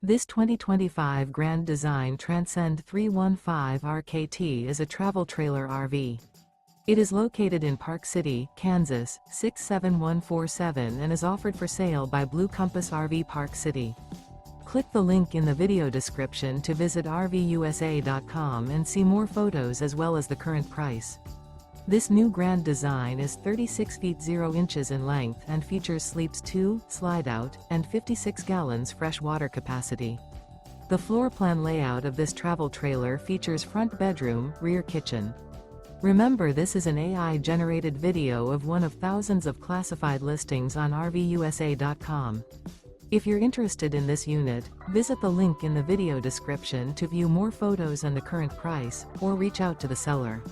This 2025 Grand Design Transcend 315 RKT is a travel trailer RV. It is located in Park City, Kansas, 67147 and is offered for sale by Blue Compass RV Park City. Click the link in the video description to visit RVUSA.com and see more photos as well as the current price. This new Grand Design is 36 feet 0 inches in length and features sleeps 2, Slideout, and 56 gallons fresh water capacity. The floor plan layout of this travel trailer features front bedroom, rear kitchen. Remember, this is an AI-generated video of one of thousands of classified listings on RVUSA.com. If you're interested in this unit, visit the link in the video description to view more photos and the current price, or reach out to the seller.